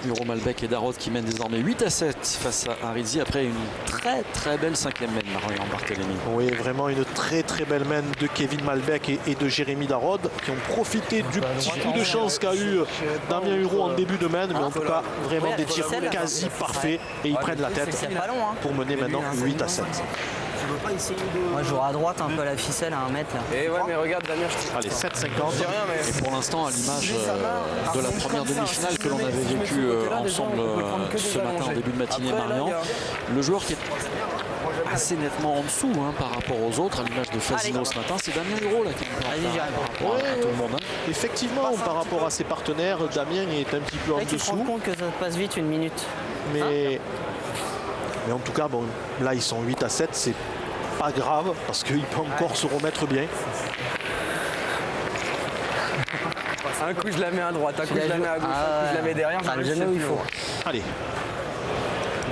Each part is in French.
Huro, Malbec et Darod qui mènent désormais 8-7 face à Arizzi après une très belle 5e main, Marion Barthélémy. Oui, vraiment une très belle main de Kevin Malbec et de Jérémy Darod qui ont profité du petit coup de chance qu'a eu Damien Huro en début de main, mais en tout cas vraiment des tirs quasi parfaits et ils prennent la tête pour mener maintenant 8-7. Moi je joue à droite un peu à la ficelle à 1 mètre là. Et ouais mais regarde Damien, Allez, 7-50. Et pour l'instant à l'image de la première demi-finale que l'on avait vécue ensemble ce matin en début de matinée, Marion, le joueur qui est assez nettement en dessous par rapport aux autres, à l'image de Fasino ce matin, c'est Damien Huro là qui est tout le monde. Effectivement, par rapport à ses partenaires, Damien est un petit peu en Tu te dessous. rends compte que ça passe vite 1 minute. Mais en tout cas, bon, là ils sont 8-7, c'est pas grave parce qu'il peut encore se remettre bien. un coup je la mets à droite, un coup je la mets à gauche, un coup je la mets derrière, je sais où il faut. Allez.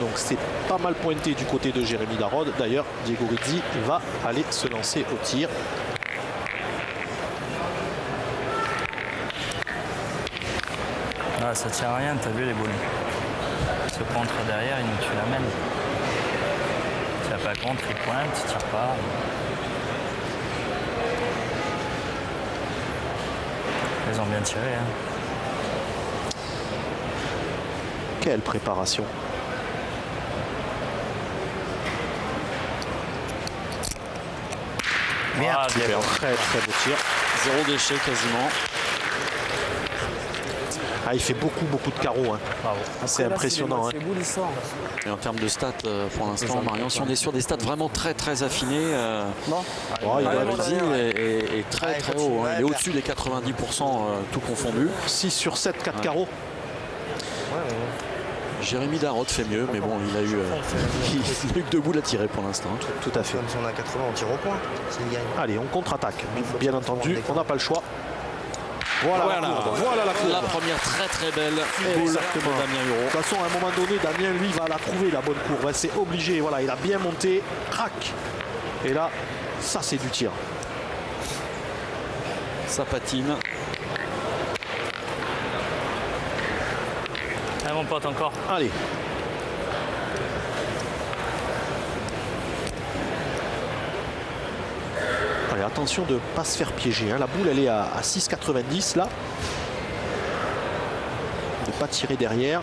Donc c'est pas mal pointé du côté de Jérémy Darod. D'ailleurs, Diego Rizzi va aller se lancer au tir. Ah, ça tient à rien, t'as vu les boules. Ce contre derrière, il nous tue la main. Tu n'as pas contre, il pointe, tu tires pas. Ils ont bien tiré. Quelle préparation. Bien, Super, très beau tir. 0 déchet quasiment. Ah, il fait beaucoup de carreaux. C'est impressionnant. Et en termes de stats pour l'instant, Marion, si on est sur des stats vraiment très affinés, Arizzi est très haut. Il est au-dessus des 90% tout confondu. 6 sur 7, 4 carreaux. Jérémy Darod fait mieux, mais bon, il a eu que 2 boules à tirer pour l'instant. Tout à fait. Comme si on a 80, on tire au point. Allez, on contre-attaque. Bien entendu, on n'a pas le choix. Voilà la courbe. La première très belle boule de Damien Huro. De toute façon, à un moment donné, Damien, lui, va la trouver, la bonne courbe. C'est obligé. Voilà, il a bien monté. Crac. Et là, ça, c'est du tir. Ça patine. Ah, mon pote, encore. Allez. Allez, attention de ne pas se faire piéger. La boule, elle est à 6,90 là. Ne pas tirer derrière.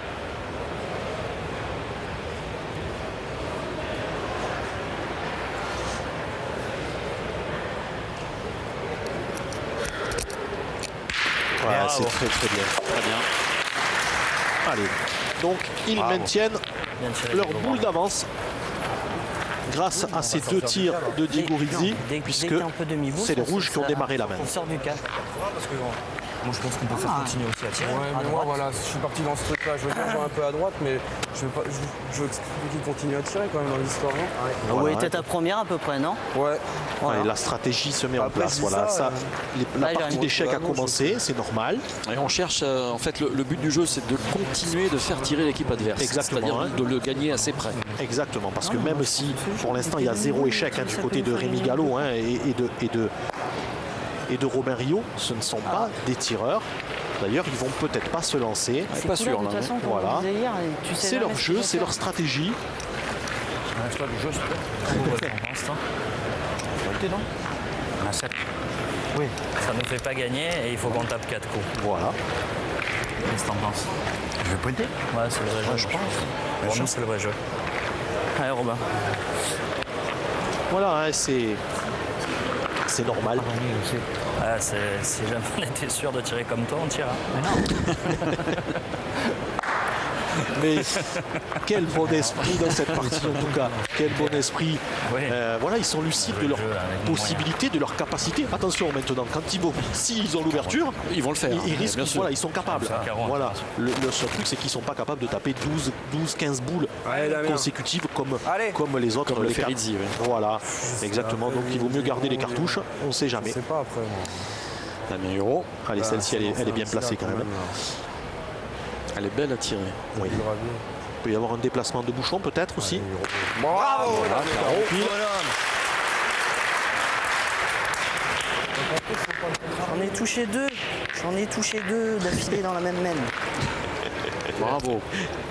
Voilà, c'est très bien. Très bien. Allez, donc ils maintiennent leur boule d'avance grâce à ces 2 tirs de Diego Rizzi, puisque c'est les rouges qui ont démarré la main. On sort du cadre. Moi je pense qu'on peut faire continuer aussi à tirer. Ouais, mais moi voilà, je suis parti dans ce truc là, je veux bien jouer un peu à droite, mais je veux qu'il continue à tirer quand même dans l'histoire. Oui, t'es ta première à peu près, non? Ouais. Allez, la stratégie se met en Après, place. je dis Voilà, ça, la partie d'échecs a commencé, c'est normal. Et on cherche, en fait, le but du jeu, c'est de continuer de faire tirer l'équipe adverse. Exactement, C'est-à-dire de le gagner assez près. Exactement, parce que même si pour l'instant il y a 0 échec du côté de Rémi Gallo et de Robin Rio, ce ne sont pas des tireurs. D'ailleurs, ils vont peut-être pas se lancer. Pas sûr là. Voilà. C'est leur jeu, c'est leur stratégie. Oui. Ça ne nous fait pas gagner et il faut qu'on tape 4 coups. Voilà. Qu'est-ce que t'en penses? Je vais pointer. Ouais, c'est le vrai jeu, je pense. Pour nous, c'est le vrai jeu. Allez, Robin. Voilà, c'est normal. Ah, si jamais on était sûr de tirer comme toi, on tire. Mais quel bon esprit dans cette partie en tout cas. Quel bon esprit. Oui. Voilà, ils sont lucides de leurs possibilités, de leurs capacités. Attention maintenant, quand s'ils ont l'ouverture, Ils vont le faire. ils risquent, bien sûr. voilà, ils sont capables. Voilà. Le seul truc, c'est qu'ils ne sont pas capables de taper 12-15 boules consécutives comme les autres. Comme le les fait Rizzi, oui. Voilà, exactement. Donc il vaut mieux garder les cartouches, on ne sait jamais. Je sais pas après moi. Damien Huro. Allez, celle-ci, elle est bien placée quand même. Elle est belle à tirer. Oui. Il peut y avoir un déplacement de bouchon peut-être aussi. Bravo. J'en ai touché 2. J'en ai touché 2 d'affilée dans la même main. Bravo.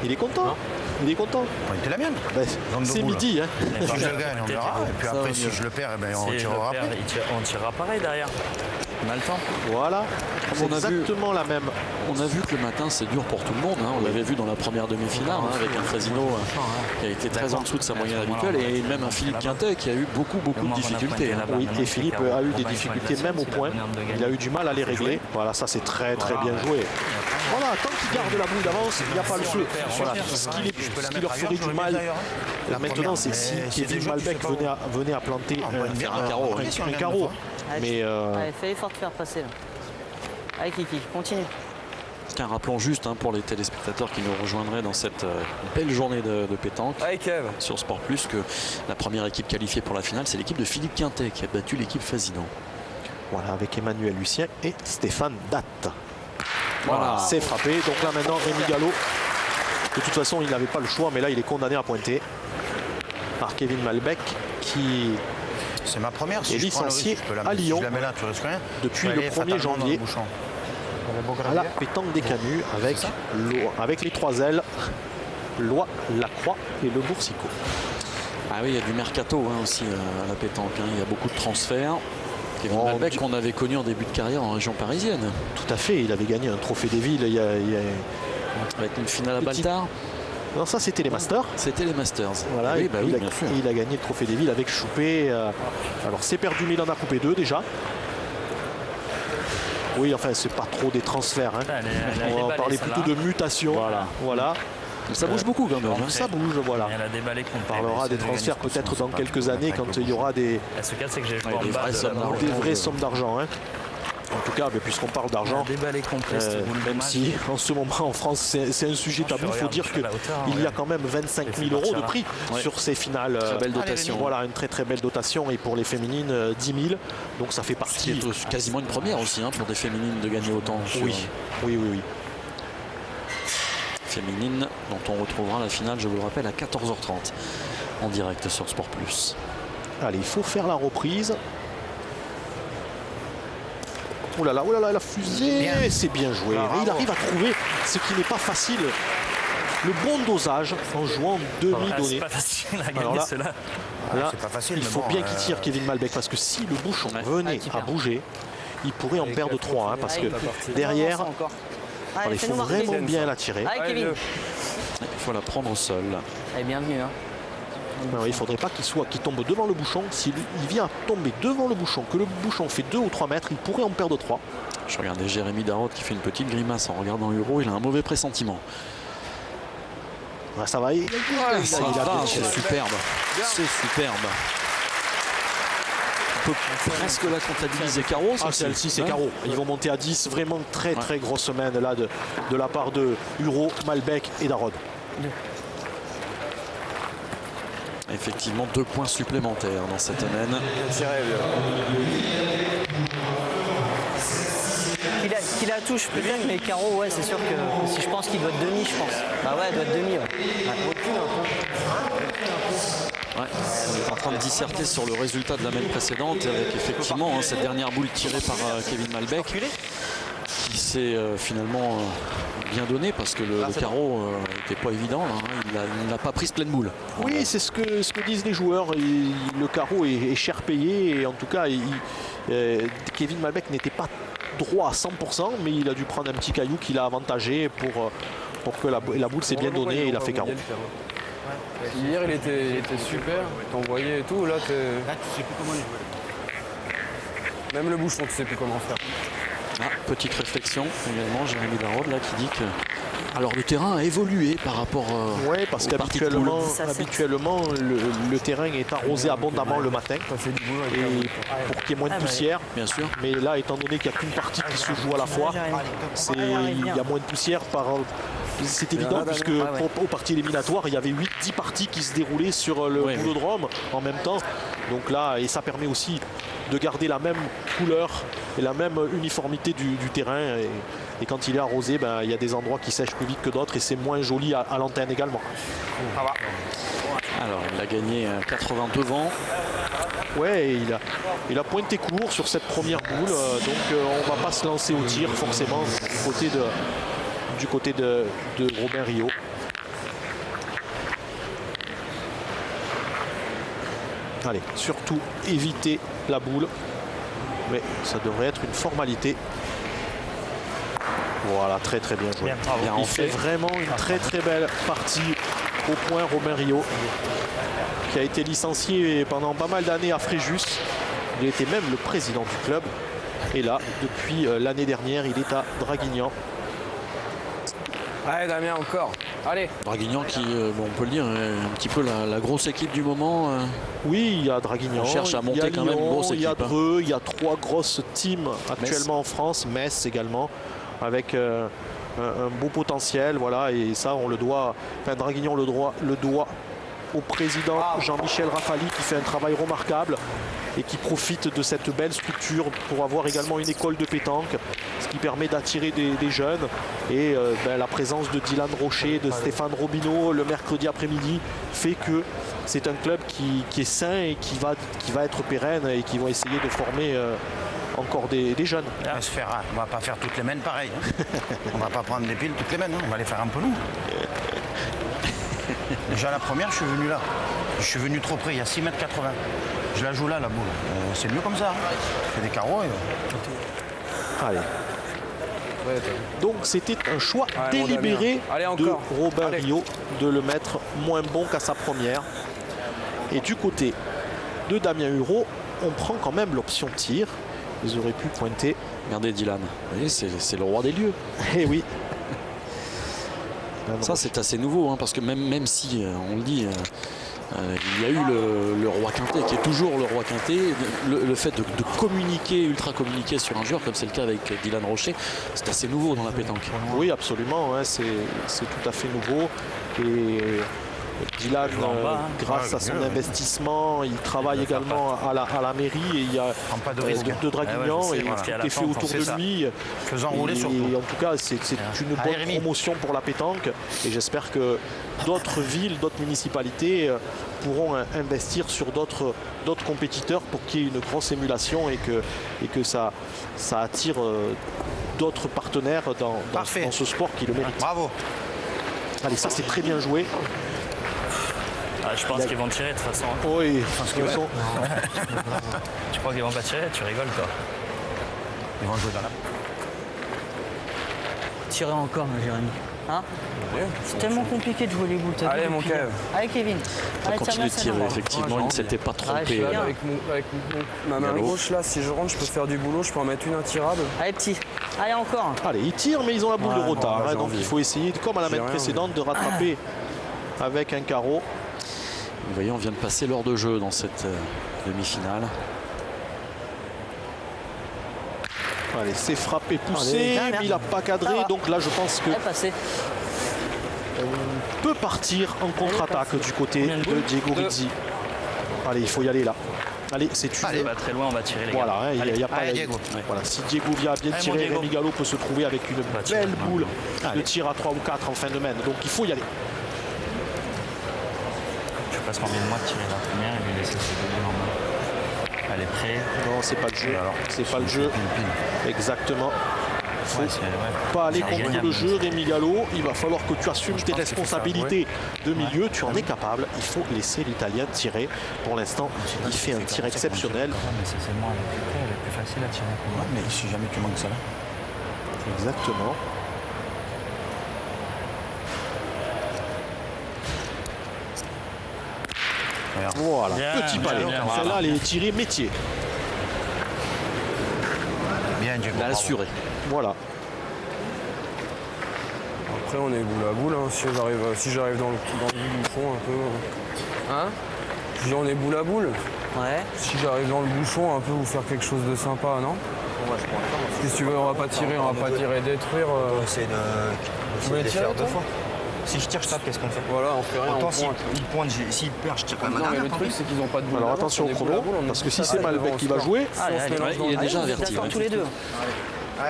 Il est content. Il est content. Pointer la mienne. Ben, c'est midi. Hein. Si je le gagne, on verra. Et puis Ça après, va si mieux. je le perds, eh ben, on Si je le tirera perds, après. on tirera pareil derrière. On a le temps. Voilà. C'est On a vu- exactement la même. On a vu que le matin c'est dur pour tout le monde. Hein. On l'avait vu dans la première demi-finale hein, avec un Fresino qui a été très en dessous de sa moyenne habituelle et même un Philippe Quintet qui a eu beaucoup de difficultés. Hein. Oui, et Philippe a eu des difficultés même au point. Il a eu du mal à les régler. Voilà, ça c'est très bien joué. Voilà, tant qu'il garde la boule d'avance, il n'y a pas le feu. Voilà, ce qui leur ferait du mal. Là maintenant, c'est si Kevin Malbec venait à planter un carreau. Mais Allez, fais l'effort de faire passer là. Allez Kiki, continue. Tiens, rappelons juste hein, pour les téléspectateurs qui nous rejoindraient dans cette belle journée de pétanque Allez Kev. sur Sport Plus que la première équipe qualifiée pour la finale, c'est l'équipe de Philippe Quintet qui a battu l'équipe Fazino. voilà, avec Emmanuel Lucien et Stéphane Datte. Voilà. C'est frappé. Donc là maintenant, Rémi Gallo. De toute façon, il n'avait pas le choix, mais là, il est condamné à pointer par Kevin Malbec qui, C'est ma première. Si est je prends le risque, licencié je peux la à mettre. Si Lyon je la mets là, tu risques rien. depuis Je peux le aller 1er fatalement dans le janvier bouchon. à la pétanque des Canuts avec les trois ailes, Lois, Lacroix et le Boursicot. Ah oui, il y a du mercato hein, aussi à la pétanque. Hein. Il y a beaucoup de transferts. Kevin Oh, Malbec qu'on avait connu en début de carrière en région parisienne. Tout à fait, il avait gagné un trophée des villes. Avec une finale à Petit- Baltar, Non, ça c'était les Masters. c'était les Masters. Voilà, oui, bah oui, bien sûr. il a gagné le trophée des villes avec Choupé. Alors c'est perdu, mais il en a coupé 2 déjà. Oui, enfin, c'est pas trop des transferts. Hein. Elle a On va déballé, parler celle-là. plutôt de mutation. Voilà. Ça bouge beaucoup quand même. hein. Ça bouge, voilà. Elle a déballé On parlera des transferts peut-être dans quelques années quand il y aura des Ce cas, c'est que j'ai joué Ouais, en des bas vraies de sommes la d'argent. boule. vraies sommes d'argent. Hein. En tout cas, mais puisqu'on parle d'argent, Déballé complet, cette boule de même match. si en ce moment en France c'est un sujet tabou, il faut dire sur la hauteur, qu'il y a ouais. quand même 25 Et 000 c'est euros de parti, prix là. sur ces finales. Très belle dotation. Voilà, une très belle dotation et pour les féminines 10 000. Donc ça fait Ce partie. qui est quasiment une première aussi hein, pour des féminines de gagner autant. sur- Oui. Féminine dont on retrouvera la finale, je vous le rappelle, à 14h30 en direct sur Sport Plus. Allez, il faut faire la reprise. Oh là là, la fusée, c'est bien joué. Mais il arrive à trouver ce qui n'est pas facile, le bon dosage en jouant Ah, demi-donné. c'est pas facile à Alors gagner là, cela. Là, C'est pas facile, il mais faut bon, bien qu'il tire Kevin Malbec parce que si le bouchon venait à bouger, il pourrait en perdre 3 hein, parce que derrière, encore. il Allez, faut fais-nous marquer. vraiment bien la tirer. Allez Kevin. Il faut la prendre au sol. Allez, bienvenue. Hein. Il ne faudrait pas qu'il tombe devant le bouchon. S'il vient tomber devant le bouchon, que le bouchon fait 2 ou 3 mètres, il pourrait en perdre 3. Je regardais Jérémy Darod qui fait une petite grimace en regardant Huro. Il a un mauvais pressentiment. Ça va, il a bien C'est tiré. superbe. C'est superbe. On peut presque la comptabiliser carreau. Ah, celle-ci, c'est Hein. carreau. Ils vont monter à 10. Vraiment très grosse semaine là de la part de Huro, Malbec et Darod. Effectivement, 2 points supplémentaires dans cette semaine. Qu'il la touche peut-être, mais carreau, ouais, c'est sûr que si je pense qu'il doit être demi, je pense. Bah ouais, il doit être demi. Ouais. Recule un peu. Ouais, on est en train de disserter sur le résultat de la semaine précédente avec effectivement hein, cette dernière boule tirée par Kevin Malbec qui s'est finalement bien donné parce que le carreau n'était pas évident. Là, hein. Il n'a pas pris ce pleine boule. Oui, c'est ce que disent les joueurs. Le carreau est cher payé et en tout cas, Kevin Malbec n'était pas droit à 100%, mais il a dû prendre un petit caillou qui l'a avantagé pour que la boule s'est bien donnée et il a fait carreau. Hier, il était super, t'en voyais et tout. Là, tu sais plus comment jouer. Même le bouchon, tu sais plus comment faire. Ah, petite réflexion également, Jérémy Darod là qui dit que alors le terrain a évolué par rapport Oui, parce aux parties de poule. qu'habituellement, le terrain est arrosé abondamment le matin et pour qu'il y ait moins de poussière. Bien sûr. Mais là, étant donné qu'il n'y a qu'une partie qui se joue à la fois, il y a moins de poussière c'est évident puisque aux parties éliminatoires, il y avait 8-10 parties qui se déroulaient sur le boulodrome en même temps. Donc là, et ça permet aussi de garder la même couleur et la même uniformité du terrain. Et quand il est arrosé, il y a des endroits qui sèchent plus vite que d'autres et c'est moins joli à l'antenne également. Alors il a gagné 82 vents. Ouais, et il a pointé court sur cette première boule. Donc on ne va pas se lancer au tir forcément côté du côté de Robin Rio. Allez, surtout éviter la boule. Mais ça devrait être une formalité. Voilà, très très bien joué. Bien, Il fait vraiment une très très belle partie au point, Robin Rio, qui a été licencié pendant pas mal d'années à Fréjus. Il était même le président du club. Et là, depuis l'année dernière, il est à Draguignan. Allez Damien, encore. Allez. Draguignan qui, bon, on peut le dire, est un petit peu la grosse équipe du moment. Oui, il y a Draguignan, On cherche à monter il y a quand même une grosse il y a équipe, hein. Dreux, il y a 3 grosses teams actuellement en France, Metz également, avec un beau potentiel, voilà, et ça on le doit, enfin Draguignan le doit au président Jean-Michel Rafali qui fait un travail remarquable et qui profite de cette belle structure pour avoir également une école de pétanque, ce qui permet d'attirer des jeunes. Et la présence de Dylan Rocher, de Stéphane Robineau le mercredi après-midi fait que c'est un club qui est sain et qui va être pérenne et qui vont essayer de former encore des jeunes. On va pas faire toutes les mènes pareil. Hein. On va pas prendre des piles toutes les mènes, hein. On va les faire un peu nous. Déjà la première, je suis venu là. Je suis venu trop près, il y a 6,80 m. Je la joue là, la boule. C'est mieux comme ça. Hein. Je fais des carreaux. Allez. Ouais, donc c'était un choix délibéré de Robin Rio de le mettre moins bon qu'à sa première. Et du côté de Damien Hureau, on prend quand même l'option tir. Ils auraient pu pointer. Regardez Dylan, vous voyez, c'est le roi des lieux. Eh oui. Ça c'est assez nouveau, hein, parce que même si, on le dit, il y a eu le roi quintet, qui est toujours le roi quintet, le fait de communiquer, ultra communiquer sur un joueur, comme c'est le cas avec Dylan Rocher, c'est assez nouveau dans la pétanque. Oui, absolument, hein, c'est tout à fait nouveau. Et Dylan, grâce à son investissement, il travaille également à la mairie et il y a de Draguignan et tout est fait autour de lui. Et en tout cas, c'est une bonne promotion pour la pétanque et j'espère que d'autres villes, d'autres municipalités pourront investir sur d'autres compétiteurs pour qu'il y ait une grosse émulation et que ça attire d'autres partenaires dans ce sport qui le mérite. Bravo. Allez, ça c'est très bien joué. Ah, je pense qu'ils vont tirer de toute façon. Oui, Tu crois qu'ils vont pas tirer? Tu rigoles toi. Ils vont jouer dans la... Tirer encore, Jérémy. Hein? C'est tellement compliqué de jouer les boules. Allez mon Kev. Allez Kevin. On va continuer de tirer, effectivement, il ne s'était pas trompé. Avec ma main gauche là, si je rentre, je peux faire du boulot, je peux en mettre une un tirable. Allez petit. Allez encore. Allez, ils tirent mais ils ont la boule de retard. Donc il faut essayer, comme à la mène précédente, de rattraper avec un carreau. Vous voyez, on vient de passer l'heure de jeu dans cette demi-finale. Allez, c'est frappé, poussé, mais il n'a pas cadré. Donc là, je pense que on peut partir en contre-attaque du côté de Diego Rizzi. Allez, il faut y aller là. Allez, c'est tu. Allez, va très loin, on va tirer les gars. Voilà, il n'y a pas Diego. Voilà, si Diego vient bien tirer, Rémi Gallo peut se trouver avec une belle boule de tir à 3 ou 4 en fin de main. Donc il faut y aller. Je passe combien de mois de tirer la première et lui laisser ses deux en main. Elle est prête. Non, c'est pas le jeu. C'est pas le jeu. Exactement. Il ne faut pas aller contre le jeu, Rémi Gallo. Il va falloir que tu assumes tes responsabilités de milieu. Tu en es capable. Il faut laisser l'Italien tirer. Pour l'instant, il fait un tir exceptionnel. Mais c'est moi, elle est plus facile à tirer pour moi. Mais si jamais tu manques ça là. Exactement. Voilà, bien, petit palais. Celle-là, elle est tirée métier. Bien, Diego. Il a assuré. Voilà. Après, on est boule à boule. Hein. Si j'arrive dans le bouchon un peu. Hein? Je dis, on est boule à boule. Ouais. Si j'arrive dans le bouchon un peu, vous faire quelque chose de sympa, non? Si tu veux, on va pas tirer détruire. Essayer de les faire deux fois. Si je tire, je tape, qu'est-ce qu'on fait? Voilà, on fait rien. Autant s'il pointe, s'il perd, je tire quand même. Non, mais le truc, c'est qu'ils n'ont pas de boule. Alors attention au chrono, parce que si c'est Malbec qui va jouer, Il est déjà averti. D'accord, tous les deux.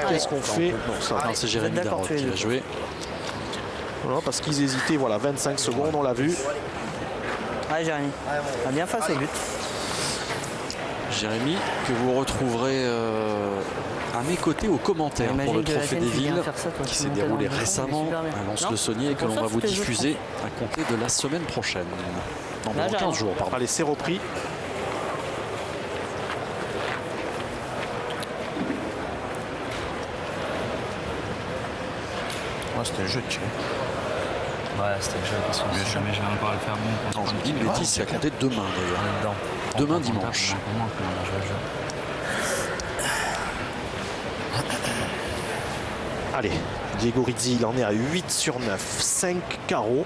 qu'est-ce qu'on fait? Non, c'est Jérémy Darod qui va jouer. Voilà, parce qu'ils hésitaient, voilà, 25 secondes, on l'a vu. Allez Jérémy. Bien face au but. Jérémy, que vous retrouverez à mes côtés aux commentaires pour le Trophée des Villes qui s'est déroulé dans le récemment à Lons-le-Saunier et que l'on va vous diffuser à compter de la semaine prochaine. Non, dans 15 jours, pardon. Allez, c'est repris. C'était le jeu de tirer. Ouais, c'était le jeu, parce que si jamais je vais encore le faire bon. Non, je vous dis une bêtise, c'est à compter demain d'ailleurs. Demain dimanche. Allez, Diego Rizzi, il en est à 8 sur 9, 5 carreaux.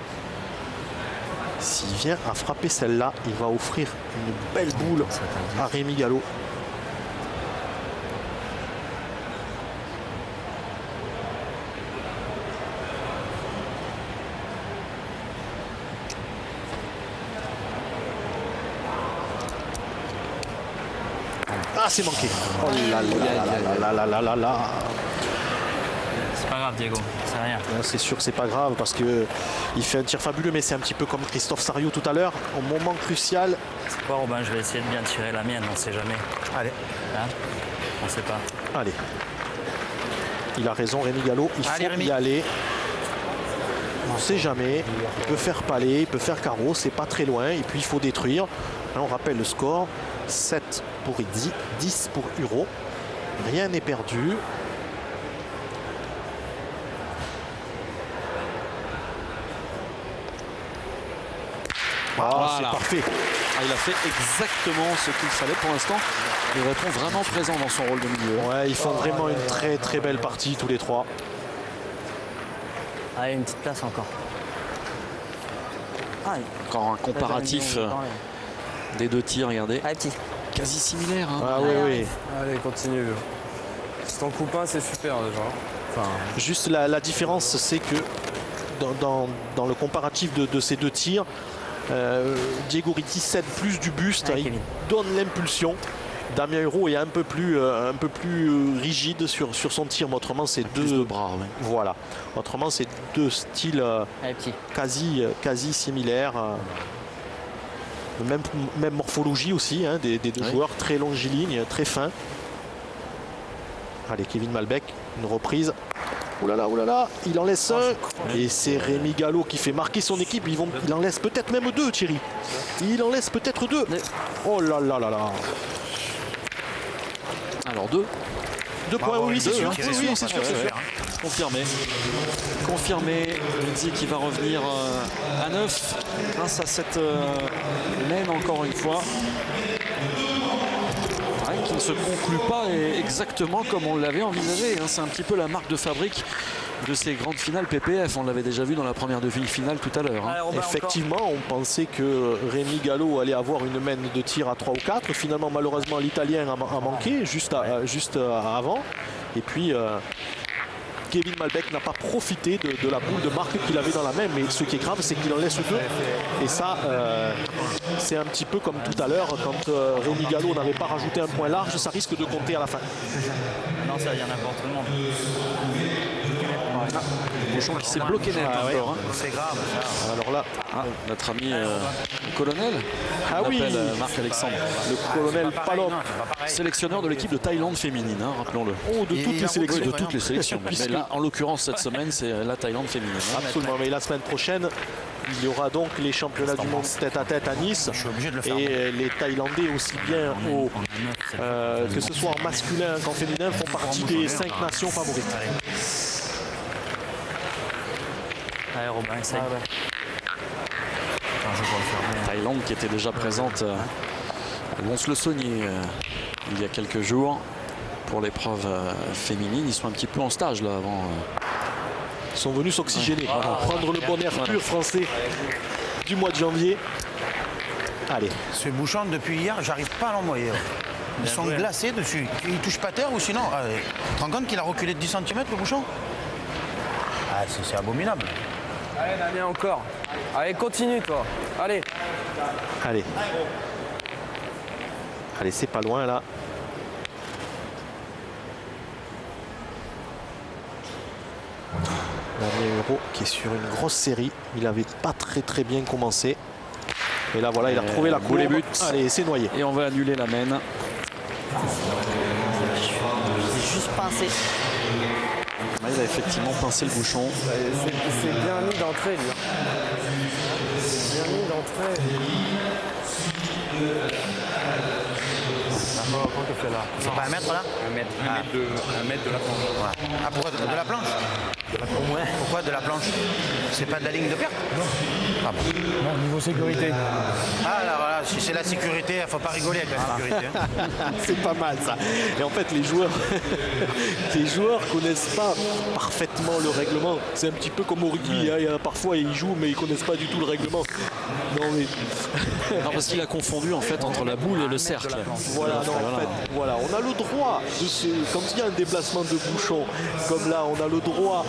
S'il vient à frapper celle-là, il va offrir une belle boule à Rémi Gallo. Ah, c'est manqué. Oh là là là là là là. C'est pas grave, Diego, c'est rien. C'est sûr que c'est pas grave parce que il fait un tir fabuleux, mais c'est un petit peu comme Christophe Sarriou tout à l'heure. Au moment crucial. C'est quoi, Robin? Je vais essayer de bien tirer la mienne, on sait jamais. Allez. Hein? On sait pas. Allez. Il a raison, Rémi Gallo. Il faut y aller. On ne sait jamais. Il peut faire palais, il peut faire carreau. C'est pas très loin. Et puis il faut détruire. Là, on rappelle le score. 7 pour Rizzi, 10 pour Huro. Rien n'est perdu. Voilà. C'est parfait. Ah, il a fait exactement ce qu'il fallait pour l'instant. Il répond vraiment présent dans son rôle de milieu. Ouais, ils font vraiment une très très belle partie tous les trois. Allez, une petite place encore. Encore un comparatif des deux tirs, regardez. Allez, petit. Quasi similaire. Hein. Ah oui, oui. Allez, continue. Si t'en coupes un, c'est super déjà. Enfin... Juste la différence, c'est que dans le comparatif de ces deux tirs, Diego Rizzi cède plus du buste, il donne l'impulsion. Damien Huro est un peu plus rigide sur son tir, mais autrement c'est deux bras. Ouais. Voilà. Autrement c'est deux styles quasi similaires. Même morphologie aussi hein, des deux joueurs, très longiligne, très fin. Allez, Kevin Malbec, une reprise. Oulala, oulala, il en laisse un. Et c'est Rémi Gallo qui fait marquer son équipe. Il en laisse peut-être même deux, Thierry. Il en laisse peut-être deux. Oh là là là là. Alors deux. 2 points, oui, c'est sûr. Oui, c'est sûr. Confirmé. Confirmé. Rizzi qui va revenir à 9 grâce à cette laine encore une fois. Qui ne se conclut pas exactement comme on l'avait envisagé. C'est un petit peu la marque de fabrique de ces grandes finales PPF. On l'avait déjà vu dans la première demi-finale tout à l'heure. Effectivement, on pensait que Rémi Gallo allait avoir une main de tir à 3 ou 4. Finalement, malheureusement, l'Italien a manqué juste avant. Et puis, Kevin Malbec n'a pas profité de la boule de marque qu'il avait dans la main. Mais ce qui est grave, c'est qu'il en laisse deux. Et ça, c'est un petit peu comme tout à l'heure, quand Rémi Gallo n'avait pas rajouté un point large, ça risque de compter à la fin. Non, ça, il y en a pour tout le monde. Bouchon qui s'est bloqué net encore. C'est grave. Ça. Alors là, notre ami le colonel, Marc-Alexandre. Le colonel Palop, sélectionneur de l'équipe de Thaïlande féminine, rappelons-le. Oh, de toutes les sélections. De toutes les sélections. Mais là, en l'occurrence, cette semaine, c'est la Thaïlande féminine. Absolument, mais la semaine prochaine, il y aura donc les championnats du monde tête-à-tête à Nice. Je suis obligé de le faire. Et les Thaïlandais, aussi bien que ce soit en masculin qu'en féminin, font partie des 5 nations favorites. Allez, Robin, essaye. Thaïlande qui était déjà présente à Lons-le-Saunier il y a quelques jours pour l'épreuve féminine. Ils sont un petit peu en stage là avant. Ils sont venus s'oxygéner, prendre le bon air pur français du mois de janvier. Allez. Ce bouchon, depuis hier, j'arrive pas à l'envoyer. Ils sont glacés dessus. Il touche pas terre ou sinon. Tu te rends compte qu'il a reculé de 10 cm le bouchon? Ah, c'est abominable. Allez, Damien, encore. Allez, continue, toi. Allez. Allez. Allez, c'est pas loin, là. Damien Huro qui est sur une grosse série. Il n'avait pas très bien commencé. Et là, voilà, il a trouvé la courbe. Allez, c'est noyé. Et on va annuler la main. C'est juste pas pincé. Il a effectivement pincé le bouchon. C'est bien mis d'entrée, lui. C'est bien mis d'entrée. C'est pas un mètre là? Un mètre de la planche. Ouais. Ah, pourquoi de la planche? Pourquoi de la planche? C'est pas de la ligne de perte? Ah bon. Non, niveau sécurité. Ah là voilà, si c'est la sécurité, il faut pas rigoler avec la sécurité. Hein. C'est pas mal ça. Et en fait, les joueurs connaissent pas parfaitement le règlement. C'est un petit peu comme au rugby. Hein. Parfois, ils jouent, mais ils connaissent pas du tout le règlement. Non, mais... Non, parce qu'il a confondu en fait entre la boule et le cercle. Voilà, non, en fait, voilà, on a le droit quand il y a un déplacement de bouchon, comme là, on a le droit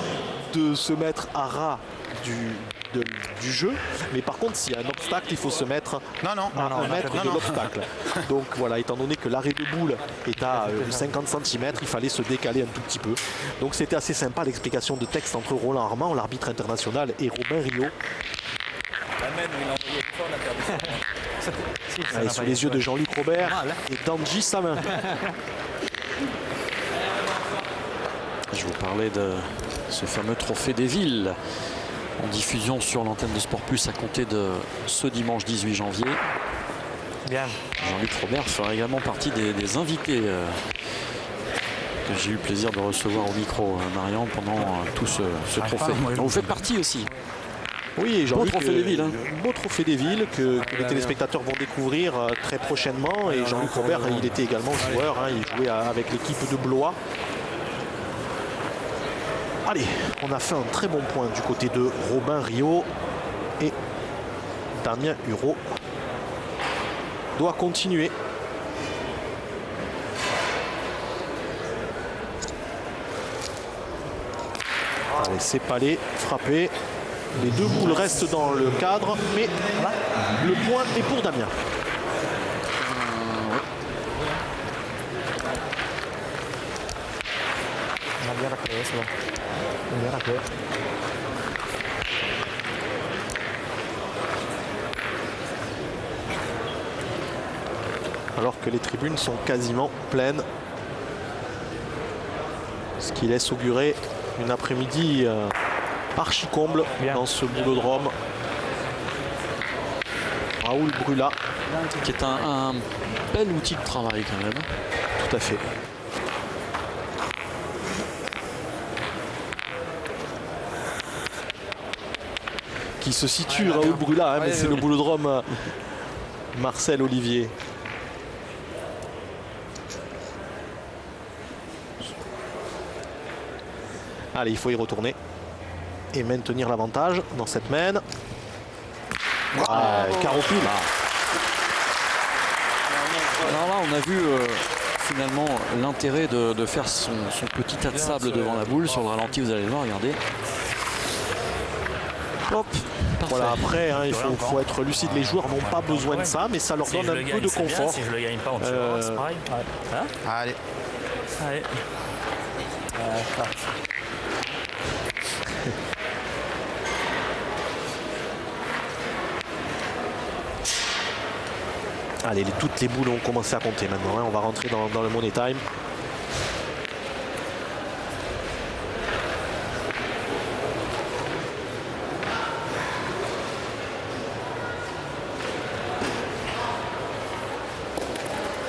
de se mettre à ras du jeu, mais par contre s'il y a un obstacle, il faut se mettre à 1 mètre de l'obstacle. Donc voilà, étant donné que l'arrêt de boule est à 50 cm, il fallait se décaler un tout petit peu. Donc c'était assez sympa l'explication de texte entre Roland Armand, l'arbitre international, et Robin Rio. Allez, sous les yeux de Jean-Luc Robert et d'Angie Samin. Je vous parlais de ce fameux trophée des villes en diffusion sur l'antenne de Sport Plus à compter de ce dimanche 18 janvier. Bien. Jean-Luc Robert fera également partie des invités que j'ai eu le plaisir de recevoir au micro, Marian, pendant tout ce trophée. Vous faites partie aussi. Oui, Jean-Luc, beau trophée des villes. Hein. Beau trophée des villes que les téléspectateurs vont découvrir très prochainement. Et Jean-Luc Robert, il était également joueur. Hein, il jouait avec l'équipe de Blois. Allez, on a fait un très bon point du côté de Robin Rio. Et Damien Hureau doit continuer. Allez, c'est Palais, frappé. Les deux boules restent dans le cadre, mais le point est pour Damien. On a bien raclé, c'est bon. On a bien raclé. Alors que les tribunes sont quasiment pleines. Ce qui laisse augurer une après-midi archi comble dans ce boulodrome. Raoul Brula. Qui est un bel outil de travail quand même. Tout à fait. Qui se situe, Raoul Brula, hein, mais c'est le boulodrome Marcel Olivier. Allez, il faut y retourner et maintenir l'avantage dans cette main. Caropile. Alors là, on a vu finalement l'intérêt de faire son petit tas de sable devant la boule. Sur le ralenti, vous allez le voir, regardez. Hop, parfait. Voilà, après, hein, il faut être lucide. Les joueurs n'ont pas besoin de ça, mais ça leur donne un peu de confort. Si je le gagne pas, on tire, c'est pareil. Hein? Allez. Allez. Allez, toutes les boules ont commencé à compter maintenant. Hein. On va rentrer dans le money time.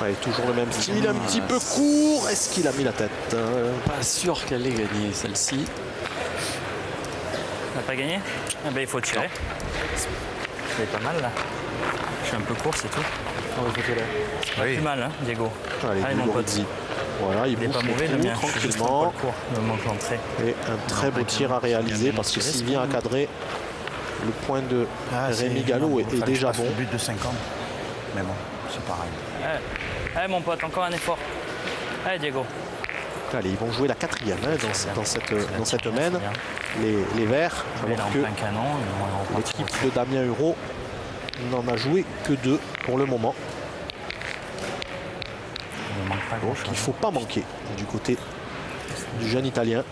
Ouais, toujours le même style, un petit peu court. Est-ce qu'il a mis la tête? Pas sûr qu'elle ait gagné celle-ci. On n'a pas gagné? Ah ben, il faut tirer. C'est pas mal là. Je suis un peu court, c'est tout. C'est pas plus mal, hein, Diego. Allez, mon pote. Voilà, il est bouge pas mauvais, le mien. tranquillement. Il me manque l'entrée. Et un très beau tir à réaliser parce que s'il vient à cadrer, le point de Rémi Gallo est déjà bon. Le but de 50. Mais bon, c'est pareil. Allez, mon pote, encore un effort. Allez, Diego. Allez, ils vont jouer la 4e hein, dans cette main, les Verts, alors que l'équipe de Damien Hureau n'en a joué que 2 pour le moment. Donc il ne faut pas manquer du côté du jeune Italien.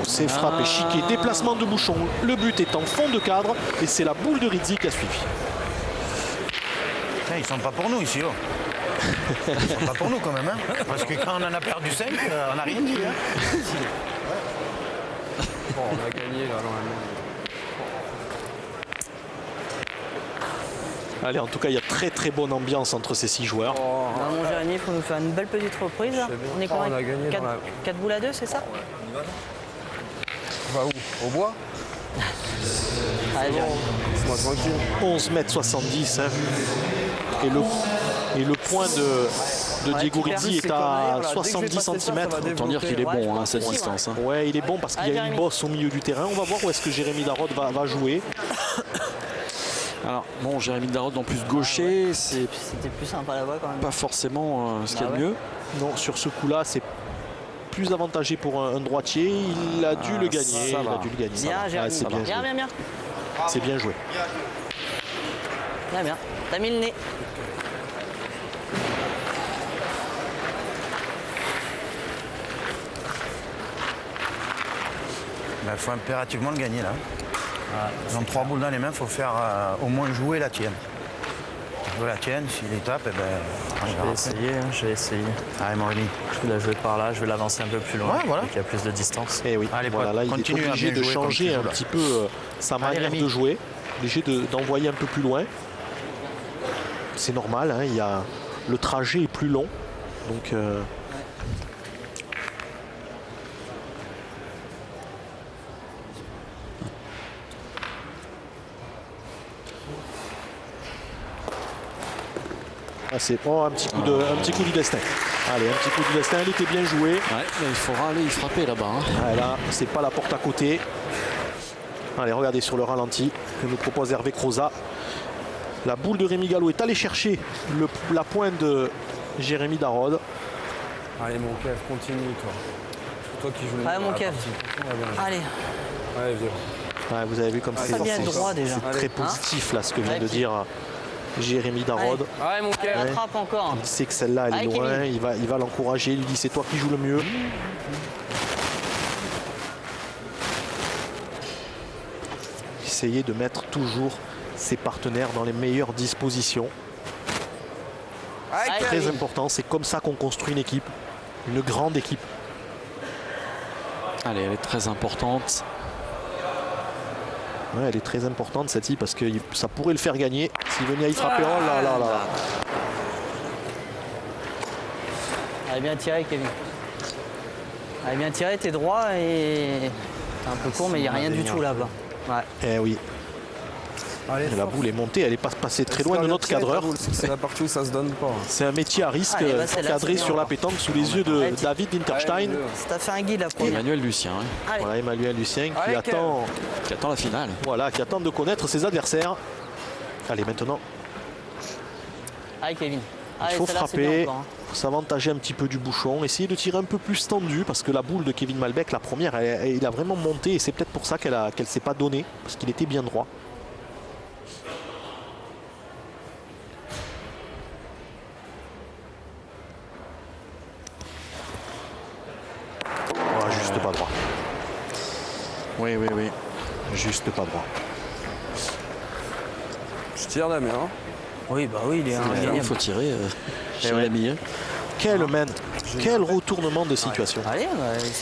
c'est frappé, chiqué, déplacement de bouchon. Le but est en fond de cadre et c'est la boule de Rizzi qui a suivi. Ils sont pas pour nous ici. Oh. Ils sont pas pour nous quand même. Hein. Parce que quand on en a perdu 5, on n'a rien dit. Hein. Bon, on a gagné là dans la main. Allez, en tout cas, il y a très bonne ambiance entre ces 6 joueurs. Non, mon Jérémy, il faut nous faire une belle petite reprise. Là. On est on a gagné 4 boules à 2, c'est ça? On va où? Au bois? Allez, Jérémy. Laisse-moi tranquille. 11,70 m. Hein. Et le point de Diego Rizzi est à 70 cm. Autant dire qu'il est bon à cette distance. Hein. Ouais, il est bon parce qu'il y a une bosse au milieu du terrain. On va voir où est-ce que Jérémy Darod va jouer. Alors, bon, Jérémy Darod en plus gaucher, c'était plus sympa là-bas quand même. Pas forcément ce qu'il y a de mieux. Non, sur ce coup-là, c'est plus avantagé pour un droitier. Il a dû le gagner. Il a dû le gagner. Bien, Jérémy. C'est bien joué. Bien. C'est bien joué. Bien. T'as mis le nez. Il faut impérativement le gagner là. Ils ont 3 boules dans les mains, il faut faire au moins jouer la tienne. Jouer la tienne, s'il les tape, on Je vais essayer. Allez, Morelli. Je vais la jouer par là, je vais l'avancer un peu plus loin. Ouais, voilà. Il y a plus de distance. Et oui, allez, voilà, là, il est obligé de changer un petit peu sa manière de jouer. Obligé d'envoyer un peu plus loin. C'est normal, hein, le trajet est plus long. Donc... c'est un petit coup du destin. Allez, un petit coup du destin, elle était bien jouée. Ouais, il faudra aller y frapper là-bas. Hein. Ouais, là, c'est pas la porte à côté. Allez, regardez sur le ralenti que nous propose Hervé Croza. La boule de Rémi Gallo est allée chercher la pointe de Jérémy Darod. Allez, mon Kev, continue, toi. C'est toi qui joues le Allez, mon Kev. Allez. Allez, viens. Ouais, vous avez vu comme c'est droit déjà. très positif là ce que vient de dire Jérémy Darod. Allez, mon Kev. Attrape encore. Il sait que celle-là elle est loin, il va l'encourager, il lui dit c'est toi qui joues le mieux. Essayez de mettre toujours ses partenaires dans les meilleures dispositions. Très important, c'est comme ça qu'on construit une équipe, une grande équipe. Allez, elle est très importante. Ouais, elle est très importante cette-ci parce que ça pourrait le faire gagner s'il venait à y frapper. Oh là là là. Allez, bien tiré, Kevin. Allez, bien tiré, t'es droit et t'es un peu court, mais il n'y a rien du tout là-bas. Ouais. Eh oui. Allez, la boule est montée, elle n'est pas passée très loin de notre cadreur. C'est la partie où ça se donne pas. C'est un métier à risque, cadré sur la pétanque sous les yeux de David Winterstein. T'as fait un guide là pour Emmanuel Lucien. Hein. Voilà, Emmanuel Lucien qui attend la finale. Voilà, qui attend de connaître ses adversaires. Allez, maintenant. Allez, Kevin. Il faut frapper, s'avantager un petit peu du bouchon, essayer de tirer un peu plus tendu parce que la boule de Kevin Malbec, la première, il a vraiment monté et c'est peut-être pour ça qu'elle ne s'est pas donnée parce qu'il était bien droit. Juste pas droit. Oui. Juste pas droit. Je tire la main. Oui, bah oui, il faut tirer. Jérémy. Quel retournement de situation. Allez,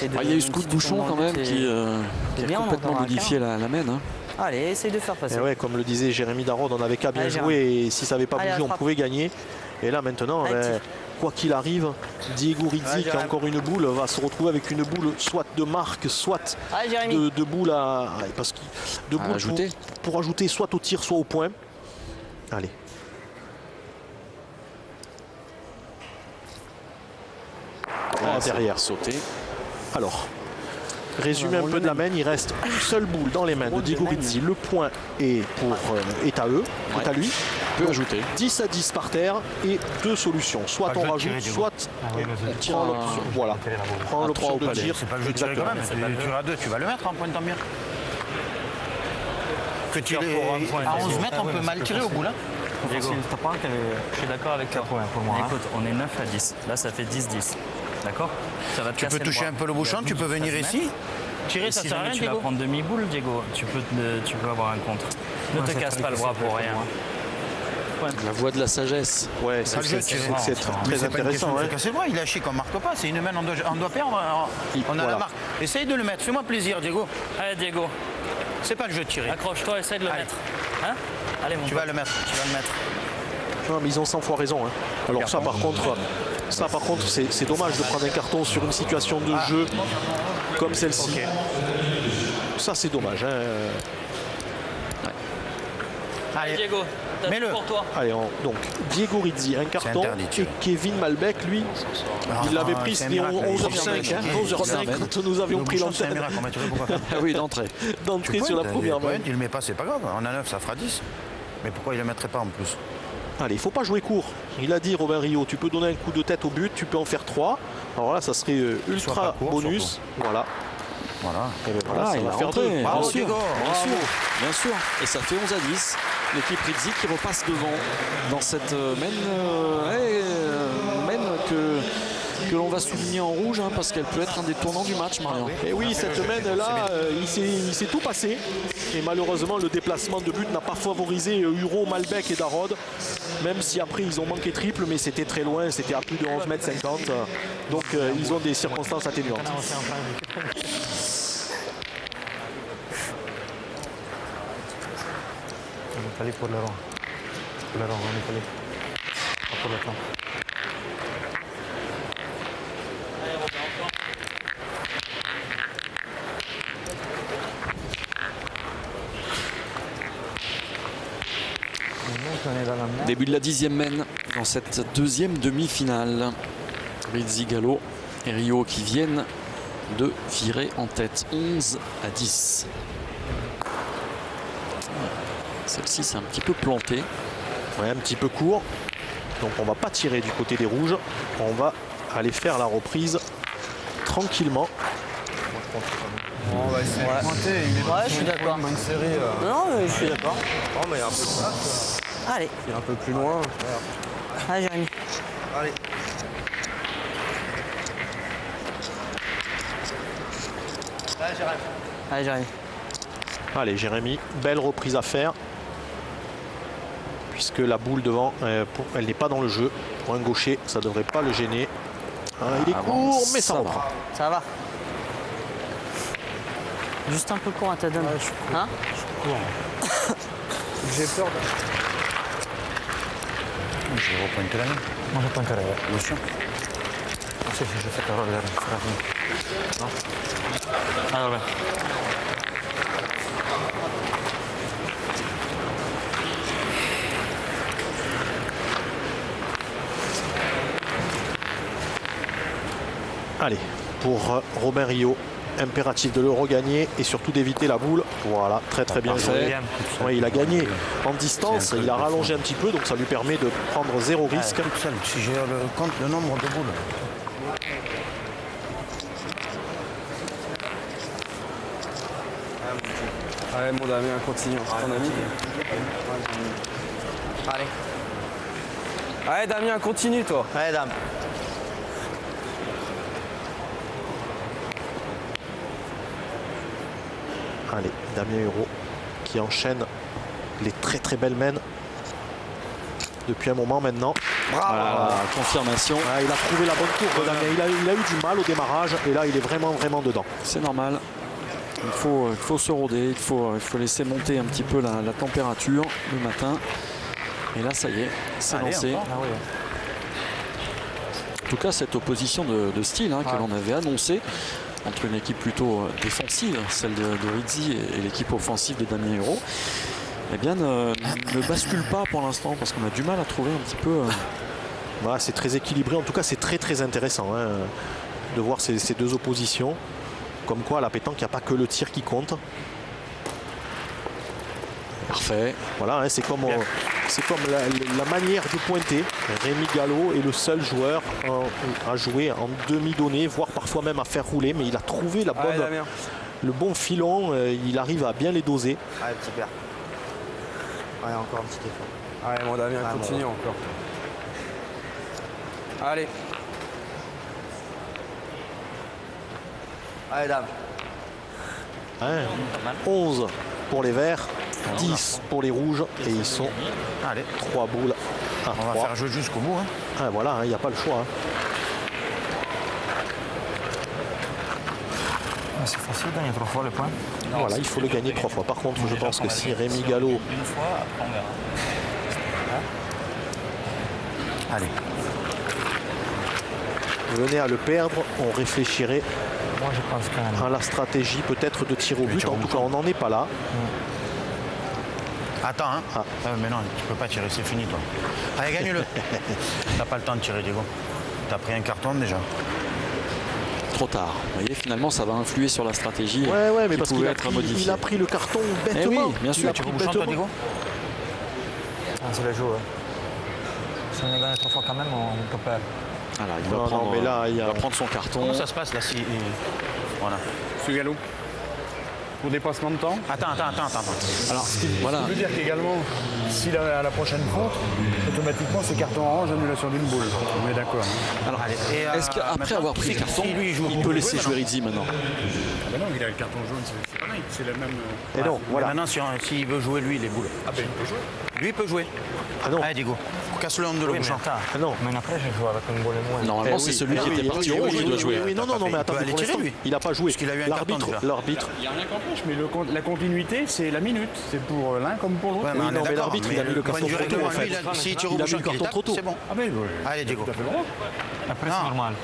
il y a eu ce coup de bouchon quand même qui a complètement modifié la main. Hein. Allez, essaye de faire passer. Et ouais, comme le disait Jérémy Darod, on n'avait qu'à bien jouer et si ça n'avait pas bougé, on pouvait gagner. Et là maintenant, quoi qu'il arrive, Diego Rizzi qui a encore une boule va se retrouver avec une boule soit de marque, soit de boule pour ajouter soit au tir, soit au point. Allez. Derrière sauter. Alors, résumé un peu de la main, il reste une seule boule dans les mains de Diego Rizzi. Le point est à eux, est à lui. Peut ajouter 10 à 10 par terre et 2 solutions. Soit on rajoute, soit on tire l'option. Voilà. Prends l'option de tir. C'est pas le jeu de tirer quand même, c'est le tir à 2. Tu vas le mettre en point tant bien. Que tirer à 11 mètres, on peut mal tirer au bout là. Diego, je suis d'accord avec toi. Pour moi. Écoute, on est 9 à 10. Là, ça fait 10-10. D'accord? Tu peux toucher un peu le bouchon, tu peux venir ici. Tirer, Et ça si sert à jamais rien, tu vas Diego. prendre demi-boule, Diego, tu peux avoir un contre. Ne te casse pas le bras pour rien. La voie de la sagesse. Ouais, Ça, le jeu, c'est tu très Mais c'est pas une question intéressant. de Hein. se casser le bras, il a chier qu'on marque pas, c'est une main, on doit perdre, on a Voilà. la marque. Essaye de le mettre, fais-moi plaisir, Diego. Allez, Diego, C'est pas le jeu de tirer. accroche-toi, essaye de le Allez. mettre. Hein? Allez, mon Tu pote. vas le mettre, tu vas le mettre. Non, mais ils ont 100 fois raison. Hein. Alors ça par contre, c'est dommage de prendre un carton sur une situation de jeu comme celle-ci. Ça c'est dommage. Hein. Allez, Diego, t'as mets-le. tout pour toi. Allez, donc Diego Rizzi, un carton. interdit, tu Et vois. Kevin Malbec, lui, il l'avait pris, c'est un c'était miracle, 11h05, hein, 11h05 quand nous avions pris C'est un l'antenne miracle, on va tirer pourquoi pas. Ah oui, d'entrée. d'entrée sur la première main. Il le met pas, c'est pas grave. On a 9, ça fera 10. Mais pourquoi il le mettrait pas en plus? Allez, il ne faut pas jouer court. Il a dit, Robin Rio, tu peux donner un coup de tête au but, tu peux en faire 3. Alors là, ça serait Soit ultra pas court, bonus. surtout. Voilà. Voilà. Et bien voilà, ça il va a faire rentré, 2. bien Bravo, sûr, Diego, bien bravo. sûr, bien sûr. Et ça fait 11 à 10. L'équipe Rizzi qui repasse devant dans cette mène que l'on va souligner en rouge, hein, parce qu'elle peut être un des tournants du match, Marion. Et oui, cette mène-là, il s'est tout passé. Et malheureusement, le déplacement de but n'a pas favorisé Huro, Malbec et Darod. Même si après, ils ont manqué triple, mais c'était très loin. C'était à plus de 11,50 m. Donc, ils ont des circonstances atténuantes. On est allé pour le rang. Pour le rang, on est allé. Pas pour le temps. On est dans la mer. Début de la 10e mène dans cette deuxième demi-finale. Rizzi, Gallo et Rio qui viennent de virer en tête 11 à 10. Celle-ci s'est un petit peu plantée. Ouais, un petit peu court. Donc, on va pas tirer du côté des rouges. On va aller faire la reprise tranquillement. On va essayer de pointer. Ouais, je suis d'accord. Bonne série. Non, mais je suis d'accord. Oh, mais il y a un peu de place. Allez, Il est un peu plus loin. allez, Jérémy. Allez. Allez, Jérémy. Allez, Jérémy, belle reprise à faire. Puisque la boule devant, elle n'est pas dans le jeu. Pour un gaucher, ça ne devrait pas le gêner. Ah, il est court, mais ça reprend. Ça va. Juste un peu court à ta donne. Hein? J'ai peur. Je vais repointer la main. Moi, je prends carré. Bien sûr. Si, je fais carré. Alors, ben. Allez, pour Robin Rio, impératif de le regagner et surtout d'éviter la boule. Voilà, très très bien joué. Ouais, il a gagné en distance, il a rallongé un petit peu, donc ça lui permet de prendre 0 risque. Toute seule, si j'ai compte le nombre de boules. Allez, mon Damien, continue. C'est ton ami. Allez. Allez, Damien, continue, toi. Allez, dame. Allez, Damien Huro qui enchaîne les très très belles mènes depuis un moment maintenant. Voilà, confirmation. Ah, il a trouvé la bonne courbe, Damien. Il a eu du mal au démarrage et là il est vraiment dedans. C'est normal. Il faut se rôder, il faut laisser monter un petit peu la température le matin. Et là, ça y est, c'est Allez, lancé. encore. En tout cas, cette opposition de style, hein, que l'on avait annoncée entre une équipe plutôt défensive, celle de Rizzi, et l'équipe offensive de Damien Huro, eh bien, ne bascule pas pour l'instant parce qu'on a du mal à trouver un petit peu. Voilà, c'est très équilibré. En tout cas, c'est très très intéressant hein, de voir ces deux oppositions. Comme quoi, à la pétanque, il n'y a pas que le tir qui compte. Parfait. Voilà, hein, c'est comme la manière de pointer. Rémi Gallo est le seul joueur à jouer en demi-donnée, voire parfois même à faire rouler, mais il a trouvé Allez, Damien. le bon filon, il arrive à bien les doser. Allez, petit père. Ouais, encore un petit effort. Allez, mon Damien, Ah, continue bon. encore. Allez. Allez, dame. Hein, 11 pour les verts, 10 pour les rouges et ils sont Allez, 3 boules à on va 3. faire jouer jusqu'au bout. Hein. Ah, voilà, il n'y a pas le choix. Hein. C'est facile de gagner 3 fois le point. Voilà, il faut le gagner 3 fois. Par contre, je pense que si Rémi Gallo... Une fois, après on verra. Allez. venait à le perdre, on réfléchirait Moi, je pense quand même. à la stratégie peut-être de tir au but. En tout cas, on n'en est pas là. Attends, hein. Ah. Mais non, tu peux pas tirer, c'est fini, toi. Allez, gagne-le. T'as pas le temps de tirer, Diego. T'as pris un carton déjà. Trop tard. Vous voyez, finalement, ça va influer sur la stratégie. Ouais, mais qui parce pouvait qu'il a, être modifiée. il a pris le carton Eh bêtement. oui, bien sûr. Il a Tu pris veux bouchon, toi, bêtement. Diego? Ah, c'est le jeu. Hein. Si on gagne 3 fois quand même, on peut perdre. Voilà, il va, Non, prendre, non, mais là, il y a- va prendre son carton. Comment ça se passe là si... Voilà. Monsieur Gallo, pour dépassement de temps. Attends. Alors, voilà. Ça veut dire qu'également, si à la prochaine faute, automatiquement c'est carton orange, annulation d'une boule. On est d'accord. Hein. Alors, Allez, et, est-ce qu'après maintenant, avoir pris si- le carton, si lui, il joue il au peut bout, laisser oui, jouer maintenant. Rizzi maintenant? Ah ben non, il a le carton jaune, c'est pareil, c'est la même. Et non, Mais voilà. maintenant, s'il veut jouer, lui, les boules. Ah ben il peut jouer. Lui, il peut jouer. Ah non, Allez, Diego, casse-le en deux, le Oui, mais bouchon. attends. ah non. Mais après, je joue avec une boule moins. Normalement, c'est celui qui était parti au rouge qui doit jouer. Oui, non, mais Il peut attends, aller pour tirer, l'instant, lui. il n'a pas joué. Parce qu'il a eu un carton, déjà. L'arbitre, Il n'y a rien qu'empêche, mais la continuité, c'est la minute. C'est pour l'un comme pour l'autre. Ouais, Oui, on est non, mais d'accord, l'arbitre, il a mis le point carton de vue trop tôt, règlement, en fait. lui, s'il tire au Il a mis bouchon, le qu'il carton tape, trop tôt. c'est bon. Ah ben oui. Allez, Diego. Tout à fait le droit. Après, Non. c'est normal.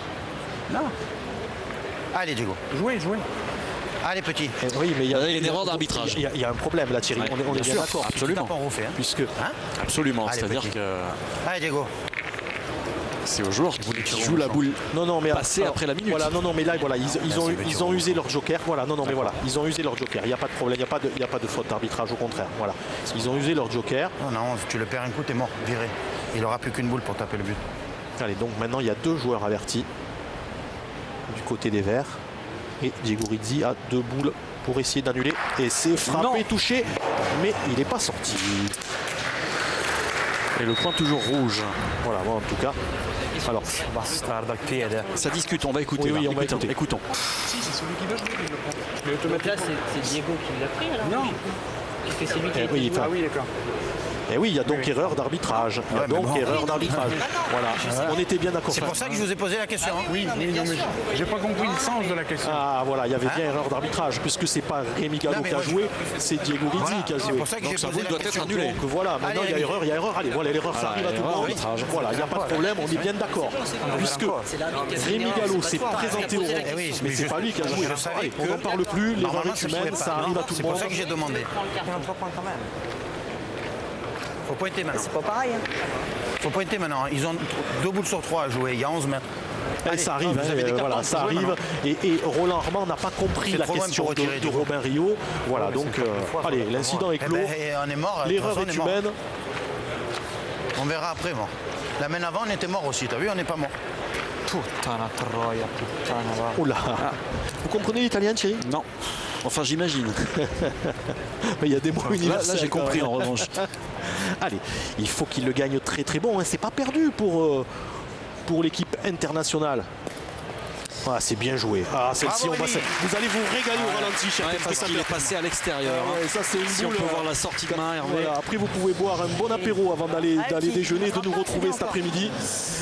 Non, Allez, Diego. jouez. Allez, petit. Eh oui, mais il y a Il y a une erreur d'arbitrage. Il y a un problème là, Thierry. Ouais, On est bien bien sûr, d'accord. absolument. Tape, on refait. Hein. Puisque Hein Absolument. Allez, C'est-à-dire petit. que Allez, Diego. c'est au joueur qui joue la boule. non, mais Passer après la minute. Voilà, non, mais là, voilà, ils ont usé leur joker. Voilà, non, mais voilà, ils ont usé leur joker. Il n'y a pas de problème, il n'y a pas de faute d'arbitrage, au contraire. Voilà, ils ont usé leur joker. Non, tu le perds un coup, t'es mort, viré. Il n'aura plus qu'une boule pour taper le but. Allez, donc maintenant il y a 2 joueurs avertis du côté des Verts. Et Diego Rizzi a 2 boules pour essayer d'annuler. Et c'est frappé, touché, mais il n'est pas sorti. Et le point toujours rouge. Voilà, bon, en tout cas. Alors, Bastardo al piede. Ça discute, on va écouter. Oui, là. on va Écoutons, écouter. écoutons. Si, c'est celui qui va jouer. Il le prend. Mais Donc automatiquement. là, c'est Diego qui l'a pris alors? Non. Parce que c'est lui qui a oui, été joué. Ah oui, d'accord. et oui, il y a donc erreur d'arbitrage. Il y a Ouais, mais donc bon. erreur d'arbitrage. Voilà, on était bien d'accord. C'est pour ça que je vous ai posé la question. hein. Oui, non, mais j'ai pas compris le sens de la question. Ah voilà, il y avait bien erreur d'arbitrage, puisque c'est pas Rémi Gallo Non, mais qui a moi, je- joué, c'est Diego Rizzi Voilà, qui a c'est joué. pour ça que Donc j'ai sa posé boule la doit être question. annulée. Donc voilà, maintenant Allez, il y a Rémi. erreur, allez, voilà, l'erreur ça arrive à tout le monde. Voilà, il n'y a pas de problème, on est bien d'accord. Puisque Rémi Gallo s'est présenté au rang, Eh oui, mais c'est pas lui qui a joué. je savais Allez, que- on n'en parle plus, l'erreur Normalement, est ça pouvait humaine, pas. ça arrive à tout C'est le pour monde. ça que j'ai demandé. Il y a 3 points quand même. Faut pointer maintenant. C'est pas pareil. Hein. Faut pointer maintenant. Ils ont 2 boules sur 3 à jouer. Il y a 11 mètres. Et Allez, ça arrive, vous avez des cartons, voilà, faut ça jouer arrive. maintenant. Et Roland Armand n'a pas compris C'est la trop loin question pour retirer, de Diego. Robin Rio. Voilà, donc allez, l'incident est Eh clos. ben, on est mort. L'erreur de toute est façon, on mort. humaine. On verra après, moi. La main avant, on était mort aussi. T'as vu, on n'est pas mort. Puttana troia, puttana va. Oh là. Vous comprenez l'italien, Thierry? Non. Enfin, j'imagine. Mais il y a des mots Là, universels. j'ai quand compris même. en revanche. Allez, il faut qu'il le gagne très très bon. Hein. C'est pas perdu pour l'équipe internationale. Ah, c'est bien joué. Ah, celle-ci, Bravo, Rémi. vous allez vous régaler au ralenti, cher Ouais, Ken parce qu'il est passé à l'extérieur. Ah ouais, ça, c'est une Si on boule, peut voir la sortie de main, Hervé. Voilà, après, vous pouvez boire un bon apéro avant d'aller déjeuner, de nous retrouver cet après-midi.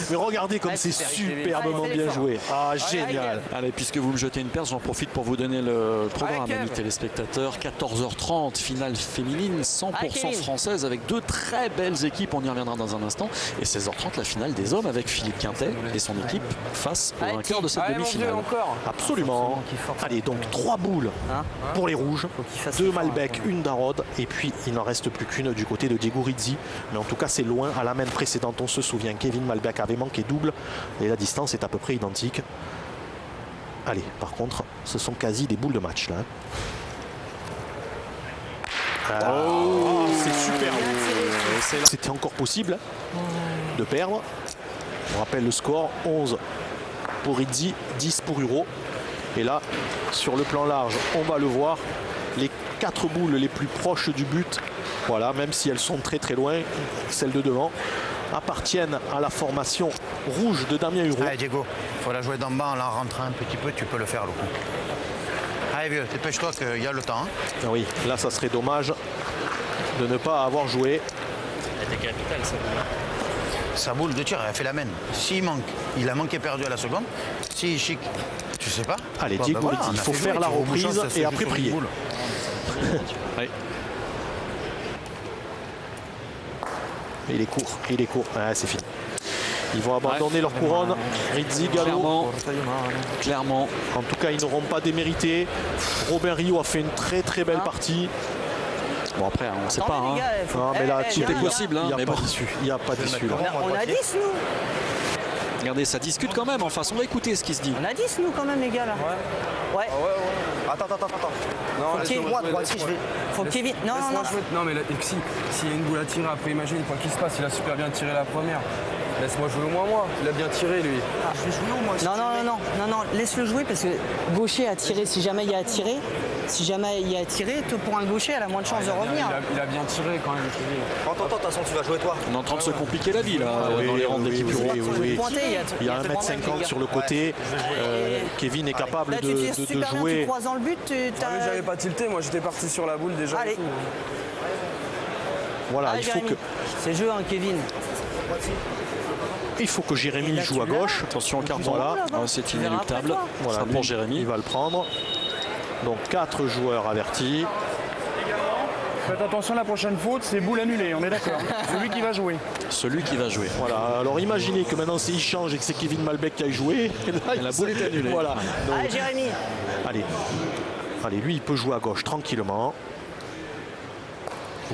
Mais regardez comme c'est superbement bien joué. Ah, génial. Allez, puisque vous me jetez une perche, j'en profite pour vous donner le programme, amis téléspectateurs. 14h30, finale féminine, 100% française, avec 2 très belles équipes. On y reviendra dans un instant. Et 16h30, la finale des hommes avec Philippe Quintet et son équipe face au vainqueur de cette demi-finale. Absolument. Allez, donc 3 boules pour les rouges, 2 Malbec, 1 Darod, et puis il n'en reste plus qu'une du côté de Diego Rizzi. Mais en tout cas, c'est loin. À la main précédente, on se souvient, Kevin Malbec avait manqué double et la distance est à peu près identique. Allez, par contre, ce sont quasi des boules de match là. C'est super. C'était encore possible de perdre. On rappelle le score, 11 pour Rizzi, 10 pour Huro. Et là, sur le plan large, on va le voir, les 4 boules les plus proches du but, voilà, même si elles sont très très loin, celles de devant, appartiennent à la formation rouge de Damien Huro. Allez, Diego, faut la jouer d'en bas en la rentrant un petit peu. Tu peux le faire, le coup. Allez, Allez vieux, dépêche-toi qu'il y a le temps. Hein. Ah oui, là ça serait dommage de ne pas avoir joué. Elle était capitale, ça. Sa boule de tir, elle a fait la main. S'il manque, il a manqué perdu à la seconde. S'il chic, je sais pas. Allez, Bon, Diego voilà, dit, il on a faut fait faire jouer, la tu vois, au bout de reprise chance, ça se et joue après sur une prier. boule. Oui. Il est court, il est court. Ah, c'est fini. Ils vont abandonner leur couronne. Rizzi, Gallo. Clairement. En tout cas, ils n'auront pas démérité. Robin Rio a fait une très très belle partie. Bon, après, on ne sait pas. Attendez, Hein. les gars, faut- Non, mais là, eh, tout est gars, possible, hein, Il n'y a, mais pas bon. d'issue. Il n'y a pas d'issue là. On a 10 nous. Regardez, ça discute quand même. Enfin, on va écouter ce qui se dit. On a 10 nous quand même les gars là. Ouais. Attends. Non, Faut Kevin. Faut Kevin. Non, non, non. Non, mais là, s'il y a une boule à tirer, après, imagine quoi qu'il se passe, il a super bien tiré la première. Laisse-moi jouer au moins moi. Il a bien tiré, lui. Non, laisse-le jouer parce que gaucher a tiré si jamais il y a à tirer. Si jamais il y a à tirer, pour un gaucher, elle a moins de chances de revenir. Il a bien tiré quand même. Attends, de toute façon, tu vas jouer toi. On est en train de se compliquer la vie là, Oui, dans les rangs de l'équipe oui, Euro. oui. Pointer, Il y a trop de 1m50 mecs, les sur gars. le côté. Kevin est capable Là, tu tires de super bien, tu jouer. croises dans le but, J'avais pas tilté, moi j'étais parti sur la boule déjà. Allez. Et tout. Voilà, Allez, il faut Jérémy. que, C'est jeu, hein, Kevin. Jérémy joue à gauche. Attention au carton. Voilà. Ah, c'est Tu verras après, inéluctable. toi. Voilà, Ça lui, pour Jérémy. il va le prendre. Donc 4 joueurs avertis. Faites attention, la prochaine faute, c'est boule annulée, on est d'accord. Celui qui va jouer. Celui qui va jouer. Voilà, alors imaginez que maintenant il change et que c'est Kevin Malbec qui a joué. Et la boule est annulée. Voilà. Donc, Allez, Jérémy. allez, lui il peut jouer à gauche tranquillement.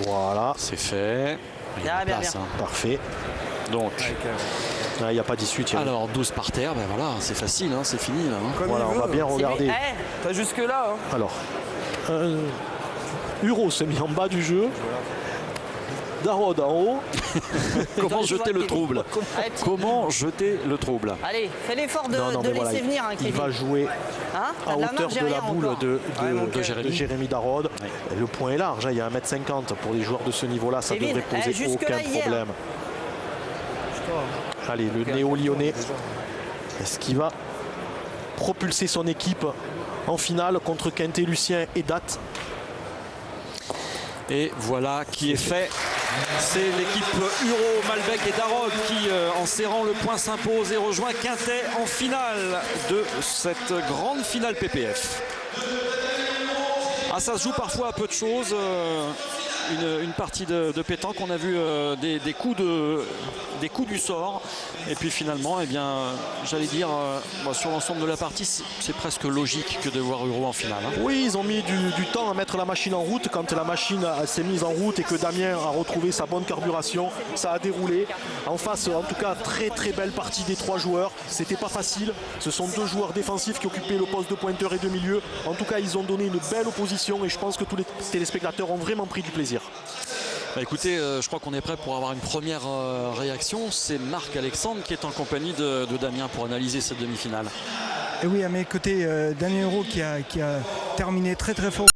Voilà, C'est fait. Il y a Bien, la place, bien. hein. parfait. Donc, Il n'y a pas d'issue, Thierry. alors 12 par terre, ben voilà, c'est facile, hein, c'est fini là. Hein. Comme Voilà, il on va veut. bien C'est lui. regarder. Eh, T'as jusque là. Hein. Alors, Huro s'est mis en bas du jeu. Darod en haut. Comment tu jeter vois, le trouble Allez, petit- Comment jeter le trouble Allez, fais l'effort de, Non, de mais laisser voilà, venir, hein, il Kevin. va jouer Hein, t'as à de la hauteur marge de la derrière boule encore. de Jérémy. Jérémy Darod. Le point est large, hein, il y a 1m50 pour les joueurs de ce niveau-là, ça ne Kevin, devrait poser jusque-là, aucun hier. problème. Allez, le néo-lyonnais, est-ce qu'il va propulser son équipe en finale contre Quintet, Lucien et Date? Et voilà qui est fait. C'est l'équipe Huro, Malbec et Darod qui, en serrant le point, s'impose et rejoint Quintet en finale de cette grande finale PPF. Ah, ça se joue parfois à peu de choses. Une partie de pétanque, on a vu des coups du sort. Et puis finalement, eh bien, j'allais dire, sur l'ensemble de la partie, c'est presque logique que de voir Huro en finale. Hein. Oui, ils ont mis du temps à mettre la machine en route. Quand la machine s'est mise en route et que Damien a retrouvé sa bonne carburation, ça a déroulé. En face, en tout cas, très très belle partie des 3 joueurs. C'était pas facile. Ce sont 2 joueurs défensifs qui occupaient le poste de pointeur et de milieu. En tout cas, ils ont donné une belle opposition et je pense que tous les téléspectateurs ont vraiment pris du plaisir. Bah, écoutez, je crois qu'on est prêt pour avoir une première réaction. C'est Marc-Alexandre qui est en compagnie de Damien pour analyser cette demi-finale. Et oui, à mes côtés, Damien Huro qui a terminé très très fort